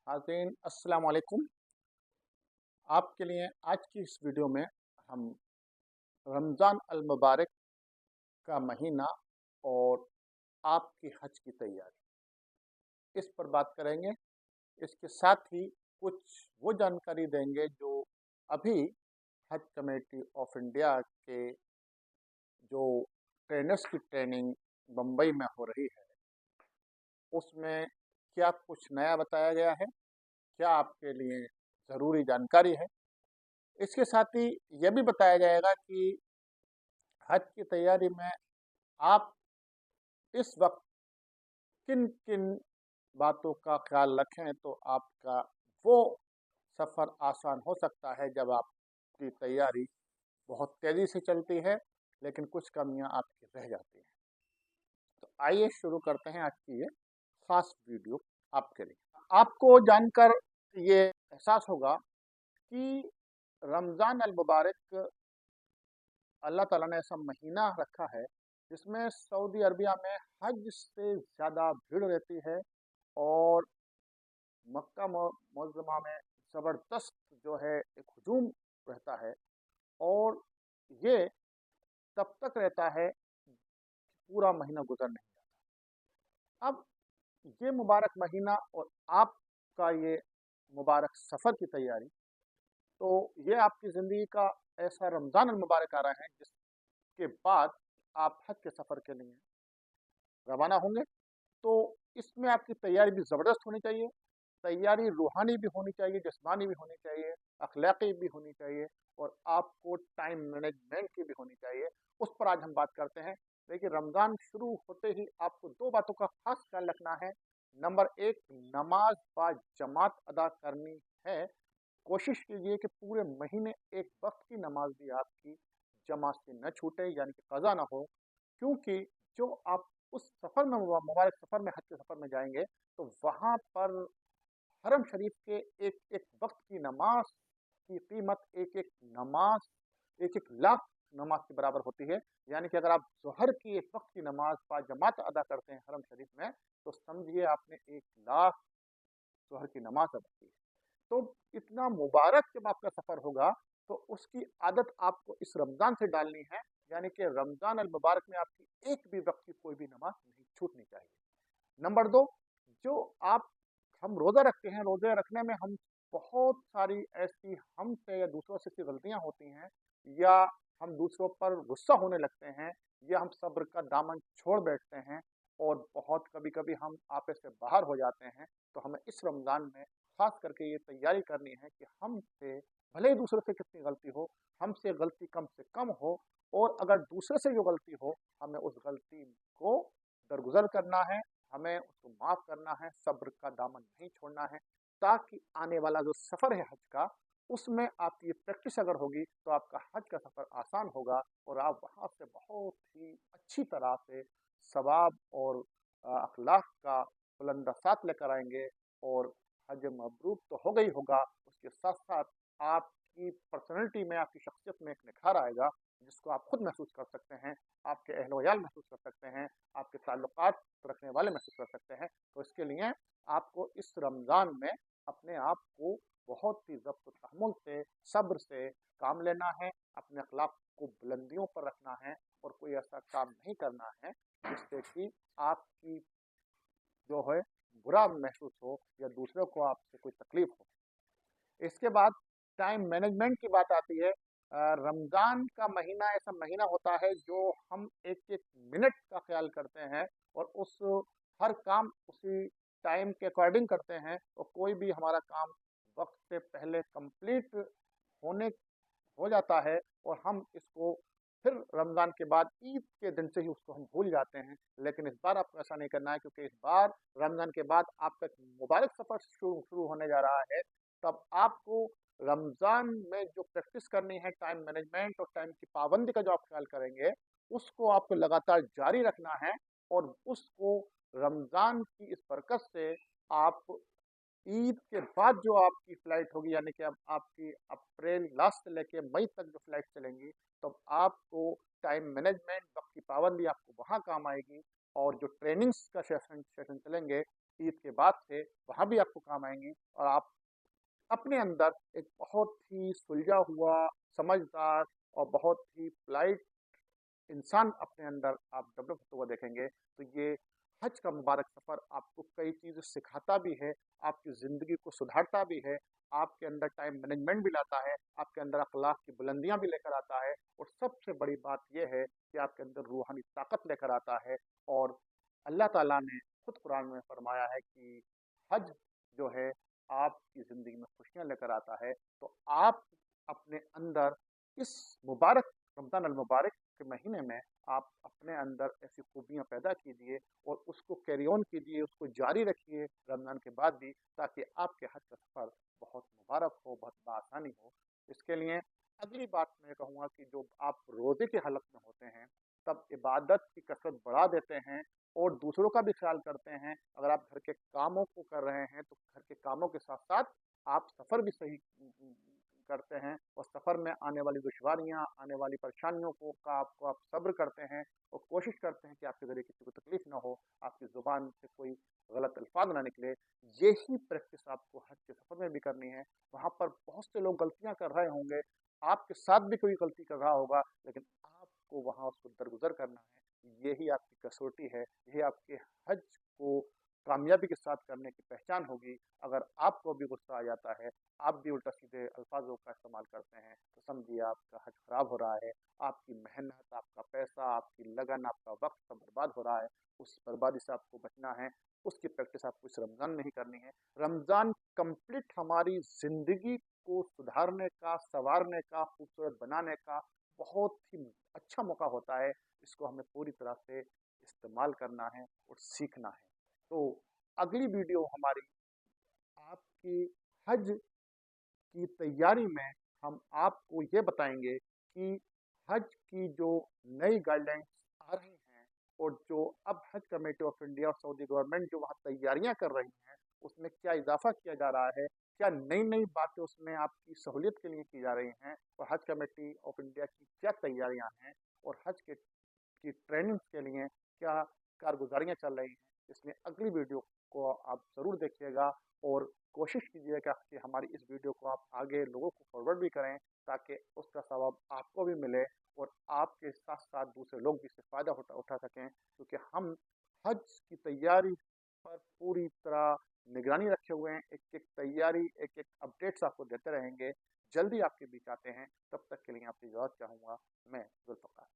नाज़रीन अस्सलाम वालेकुम। आपके लिए आज की इस वीडियो में हम रमज़ान अल मुबारक का महीना और आपकी हज की तैयारी इस पर बात करेंगे। इसके साथ ही कुछ वो जानकारी देंगे जो अभी हज कमेटी ऑफ इंडिया के जो ट्रेनर्स की ट्रेनिंग बम्बई में हो रही है, उसमें क्या कुछ नया बताया गया है, क्या आपके लिए ज़रूरी जानकारी है। इसके साथ ही यह भी बताया जाएगा कि हज की तैयारी में आप इस वक्त किन किन बातों का ख्याल रखें तो आपका वो सफ़र आसान हो सकता है जब आपकी तैयारी बहुत तेज़ी से चलती है लेकिन कुछ कमियां आपकी रह जाती हैं। तो आइए शुरू करते हैं आज की ये खास वीडियो आपके लिए। आपको जानकर ये एहसास होगा कि रमज़ान अल मुबारक अल्लाह ताला ने ऐसा महीना रखा है जिसमें सऊदी अरबिया में हज से ज़्यादा भीड़ रहती है और मक्का मुअज़्ज़मा में ज़बरदस्त जो है एक हुजूम रहता है और ये तब तक रहता है पूरा महीना गुजर नहीं जाता। अब ये मुबारक महीना और आपका ये मुबारक सफ़र की तैयारी, तो ये आपकी ज़िंदगी का ऐसा रमज़ान अल मुबारक आ रहा है जिसके बाद आप हज के सफ़र के लिए रवाना होंगे। तो इसमें आपकी तैयारी भी ज़बरदस्त होनी चाहिए। तैयारी रूहानी भी होनी चाहिए, जिस्मानी भी होनी चाहिए, अखलाकी भी होनी चाहिए और आपको टाइम मैनेजमेंट की भी होनी चाहिए। उस पर आज हम बात करते हैं। देखिए, रमज़ान शुरू होते ही आपको 2 बातों का ख़ास ख़्याल रखना है। नंबर 1, नमाज़ बाजमात अदा करनी है। कोशिश कीजिए कि पूरे महीने एक वक़्त की नमाज़ भी आपकी जमात से न छूटे, यानी कि क़ज़ा ना हो। क्योंकि जो आप उस सफ़र में मुबारक सफ़र में हज के सफ़र में जाएँगे, तो वहाँ पर हरम शरीफ के एक-एक वक़्त की नमाज़ की कीमत एक-एक नमाज़, एक-एक लाख नमाज़ के बराबर होती है। यानी कि अगर आप ज़ोहर की एक वक़्त की नमाज़ बाजमात अदा करते हैं हरम शरीफ में, तो समझिए आपने 1 लाख ज़ोहर की नमाज़ अदा की है। तो इतना मुबारक जब आपका सफ़र होगा, तो उसकी आदत आपको इस रमज़ान से डालनी है। यानी कि रमज़ान अल मुबारक में आपकी एक भी वक़्त की कोई भी नमाज़ नहीं छूटनी चाहिए। नंबर 2, जो आप हम रोज़ा रखते हैं, रोज़े रखने में हम बहुत सारी ऐसी हमसे या दूसरों से ऐसी गलतियाँ होती हैं, या हम दूसरों पर गुस्सा होने लगते हैं, या हम सब्र का दामन छोड़ बैठते हैं और बहुत कभी-कभी हम आपे से बाहर हो जाते हैं। तो हमें इस रमज़ान में ख़ास करके ये तैयारी करनी है कि हमसे भले ही दूसरों से कितनी गलती हो, हमसे गलती कम से कम हो, और अगर दूसरे से जो गलती हो, हमें उस गलती को दरगुज़र करना है, हमें उसको माफ़ करना है, सब्र का दामन नहीं छोड़ना है, ताकि आने वाला जो सफ़र है हज का, उसमें आपकी ये प्रैक्टिस अगर होगी, तो आपका हज का सफ़र आसान होगा और आप वहाँ से बहुत ही अच्छी तरह से सवाब और अखलाक का बुलंद-सा लेकर आएँगे और हज मबरूर तो होगा ही होगा, उसके साथ-साथ आपकी पर्सनैलिटी में, आपकी शख्सियत में एक निखार आएगा, जिसको आप खुद महसूस कर सकते हैं, आपके अहल-व-अयाल महसूस कर सकते हैं, आपके ताल्लुकात रखने वाले महसूस कर सकते हैं। तो इसके लिए आपको इस रमज़ान में अपने आप को बहुत ही ज़ब्त तहम्मुल से, सब्र से काम लेना है, अपने अखलाक को बुलंदियों पर रखना है और कोई ऐसा काम नहीं करना है, जिससे कि आपकी जो है बुरा महसूस हो या दूसरों को आपसे कोई तकलीफ़ हो। इसके बाद टाइम मैनेजमेंट की बात आती है। रमज़ान का महीना ऐसा महीना होता है जो हम एक-एक मिनट का ख़्याल करते हैं और उस हर काम उसी टाइम के अकॉर्डिंग करते हैं और कोई भी हमारा काम वक़्त से पहले कंप्लीट होने हो जाता है और हम इसको फिर रमज़ान के बाद ईद के दिन से ही उसको हम भूल जाते हैं। लेकिन इस बार आपको ऐसा नहीं करना है, क्योंकि इस बार रमज़ान के बाद आपका एक मुबारक सफ़र शुरू शुरू होने जा रहा है। तब आपको रमज़ान में जो प्रैक्टिस करनी है टाइम मैनेजमेंट और टाइम की पाबंदी का जो आप ख़्याल करेंगे, उसको आपको लगातार जारी रखना है और उसको रमज़ान की इस बरकत से आप ईद के बाद जो आपकी फ़्लाइट होगी, यानी कि अब आपकी अप्रैल लास्ट से लेके मई तक जो फ़्लाइट चलेंगी, तो आपको टाइम मैनेजमेंट, वक़्त की पाबंदी आपको वहाँ काम आएगी और जो ट्रेनिंग्स का सेशन सेशन चलेंगे, ईद के बाद से वहाँ भी आपको काम आएंगी, और आप अपने अंदर एक बहुत ही सुलझा हुआ, समझदार और बहुत ही पोलाइट इंसान अपने अंदर आप डेवलप होते हुए देखेंगे। तो ये हज का मुबारक सफ़र आपको कई चीज़ें सिखाता भी है, आपकी ज़िंदगी को सुधारता भी है, आपके अंदर टाइम मैनेजमेंट भी लाता है, आपके अंदर अखलाक की बुलंदियाँ भी लेकर आता है, और सबसे बड़ी बात यह है कि आपके अंदर रूहानी ताकत लेकर आता है। और अल्लाह ताला ने खुद कुरान में फरमाया है कि हज जो है आपकी ज़िंदगी में खुशियाँ लेकर आता है। तो आप अपने अंदर इस मुबारक रमज़ान अल मुबारक के महीने में आप अपने अंदर ऐसी खूबियाँ पैदा कीजिए और उसको कैरी ऑन कीजिए, उसको जारी रखिए रमज़ान के बाद भी, ताकि आपके हज का सफ़र बहुत मुबारक हो, बहुत बआसानी हो। इसके लिए अगली बात मैं कहूँगा कि जो आप रोज़े की हालत में होते हैं, तब इबादत की कसरत बढ़ा देते हैं और दूसरों का भी ख्याल करते हैं। अगर आप घर के कामों को कर रहे हैं, तो घर के कामों के साथ-साथ आप सफ़र भी सही करते हैं, और सफ़र में आने वाली दुश्वारियाँ, आने वाली परेशानियों को का आपको आप सब्र करते हैं, और कोशिश करते हैं कि आपके ज़रिए किसी को तकलीफ़ ना हो, आपकी ज़ुबान से कोई गलत अल्फ़ाज़ ना निकले। यही प्रैक्टिस आपको हज के सफ़र में भी करनी है। वहाँ पर बहुत से लोग गलतियाँ कर रहे होंगे, आपके साथ भी कोई गलती कर रहा होगा, लेकिन आपको वहाँ उसको दरगुज़र करना है। यही आपकी कसौटी है, यही आपके हज को कामयाबी के साथ करने की पहचान होगी। अगर आपको भी गुस्सा आ जाता है, आप भी उल्टा-सीधे अल्फाज़ों का इस्तेमाल करते हैं, तो समझिए आपका हज ख़राब हो रहा है। आपकी मेहनत, आपका पैसा, आपकी लगन, आपका वक़्त सब बर्बाद हो रहा है। उस बर्बादी से आपको बचना है, उसकी प्रैक्टिस आपको इस रमज़ान में ही करनी है। रमज़ान कंप्लीट हमारी ज़िंदगी को सुधारने का, सँवारने का, खूबसूरत बनाने का बहुत ही अच्छा मौका होता है। इसको हमें पूरी तरह से इस्तेमाल करना है और सीखना है। तो अगली वीडियो हमारी आपकी हज की तैयारी में हम आपको ये बताएंगे कि हज की जो नई गाइडलाइंस आ रही हैं, और जो अब हज कमेटी ऑफ इंडिया और सऊदी गवर्नमेंट जो वहाँ तैयारियां कर रही हैं, उसमें क्या इजाफा किया जा रहा है, क्या नई नई बातें उसमें आपकी सहूलियत के लिए की जा रही हैं, और हज कमेटी ऑफ इंडिया की क्या तैयारियां हैं, और हज के की ट्रेनिंग के लिए क्या कारगुजारियाँ चल रही हैं। इसलिए अगली वीडियो को आप ज़रूर देखिएगा, और कोशिश कीजिएगा कि हमारी इस वीडियो को आप आगे लोगों को फॉरवर्ड भी करें, ताकि उसका सवाब आपको भी मिले, और आपके साथ साथ दूसरे लोग भी इससे फ़ायदा उठा सकें। क्योंकि हम हज की तैयारी पर पूरी तरह निगरानी रखे हुए हैं, एक एक तैयारी, एक एक अपडेट्स आपको देते रहेंगे। जल्दी आपके बीच आते हैं, तब तक के लिए आपकी इजाज़त चाहूँगा। मैं जुल्फ़कार।